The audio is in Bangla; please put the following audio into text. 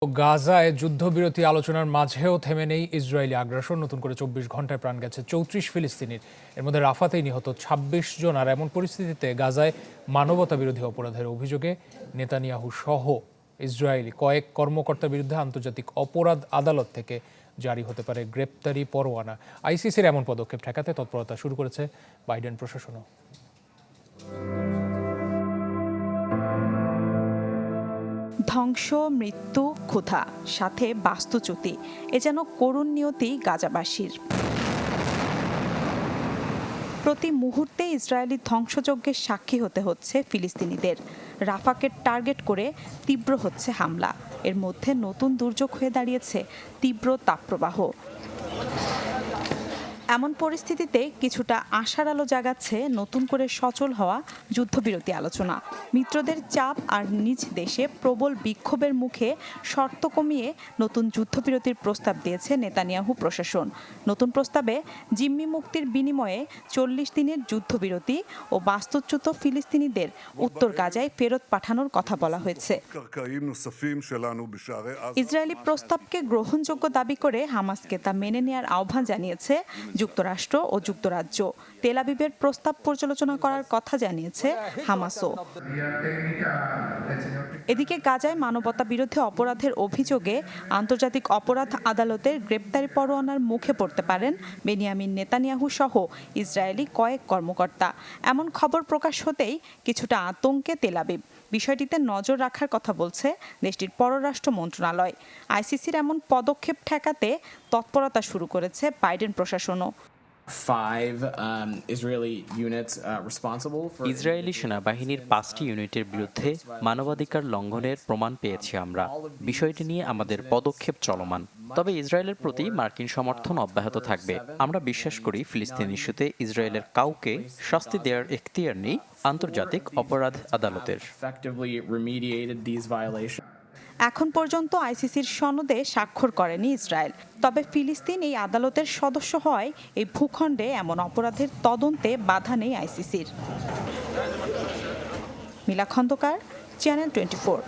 গাজায় যুদ্ধবিরতি আলোচনার মাঝেও থেমে নেই ইসরায়েলি আগ্রাসন। নতুন করে ২৪ ঘন্টায় প্রাণ গেছে ৩৪ ফিলিস্তিনির। এর মধ্যে রাফাতেই নিহত ২৬ জন। আর এমন পরিস্থিতিতে গাজায় মানবতাবিরোধী অপরাধের অভিযোগে নেতানিয়াহু সহ ইসরায়েলি কয়েক কর্মকর্তার বিরুদ্ধে আন্তর্জাতিক অপরাধ আদালত থেকে জারি হতে পারে গ্রেপ্তারি পরোয়ানা। আইসিসির এমন পদক্ষেপ ঠেকাতে তৎপরতা শুরু করেছে বাইডেন প্রশাসনও। ধ্বংস, মৃত্যু, ক্ষুধা, সাথে বাস্তুচ্যুতি, এ যেন করুণ নিয়তি গাজাবাসীর। প্রতি মুহূর্তে ইসরায়েলি ধ্বংসযজ্ঞের সাক্ষী হতে হচ্ছে ফিলিস্তিনিদের। রাফাকে টার্গেট করে তীব্র হচ্ছে হামলা। এর মধ্যে নতুন দুর্যোগ হয়ে দাঁড়িয়েছে তীব্র তাপপ্রবাহ। এমন পরিস্থিতিতে কিছুটা আশার আলো জাগাচ্ছে নতুন করে সচল হওয়া যুদ্ধবিরতি আলোচনা। মিত্রদের চাপ আর নিজ দেশে প্রবল বিক্ষোভের মুখে শর্ত কমিয়ে নতুন যুদ্ধবিরতির প্রস্তাব দিয়েছে নেতানিয়াহু প্রশাসন। নতুন প্রস্তাবে জিম্মি মুক্তির বিনিময়ে ৪০ দিনের যুদ্ধবিরতি ও বাস্তুচ্যুত ফিলিস্তিনিদের উত্তর গাজায় ফেরত পাঠানোর কথা বলা হয়েছে। ইসরায়েলি প্রস্তাবকে গ্রহণযোগ্য দাবি করে হামাসকে তা মেনে নেওয়ার আহ্বান জানিয়েছে যুক্তরাষ্ট্র ও যুক্তরাজ্য। তেল আবিবের প্রস্তাব পর্যালোচনা করার কথা জানিয়েছে হামাসও। এদিকে গাজায় মানবতা বিরোধী অপরাধের অভিযোগে আন্তর্জাতিক অপরাধ আদালতের গ্রেপ্তারি পরোয়ানার মুখে পড়তে পারেন বেনিয়ামিন নেতানিয়াহু সহ ইসরায়েলি কয়েক কর্মকর্তা। এমন খবর প্রকাশ হতেই কিছুটা আতঙ্কে তেল আবিব। বিষয়টিতে নজর রাখার কথা বলছে দেশটির পররাষ্ট্র মন্ত্রণালয়। আইসিসির এমন পদক্ষেপ ঠেকাতে তৎপরতা শুরু করেছে বাইডেন প্রশাসনও। ইসরায়েলি সেনাবাহিনীর ৫টি ইউনিটের বিরুদ্ধে মানবাধিকার লঙ্ঘনের প্রমাণ পেয়েছি আমরা। বিষয়টি নিয়ে আমাদের পদক্ষেপ চলমান। তবে ইসরায়েলের প্রতি মার্কিন সমর্থন অব্যাহত থাকবে। আমরা বিশ্বাস করি ফিলিস্তিন ইস্যুতে ইসরায়েলের কাউকে শাস্তি দেওয়ার এখতিয়ার নেই আন্তর্জাতিক অপরাধ আদালতের। এখন পর্যন্ত আইসিসির সনদে স্বাক্ষর করেনি ইসরায়েল। তবে ফিলিস্তিন এই আদালতের সদস্য হয় এই ভূখণ্ডে এমন অপরাধের তদন্তে বাধা নেই আইসিসির। মিলা খন্দকার, চ্যানেল 24।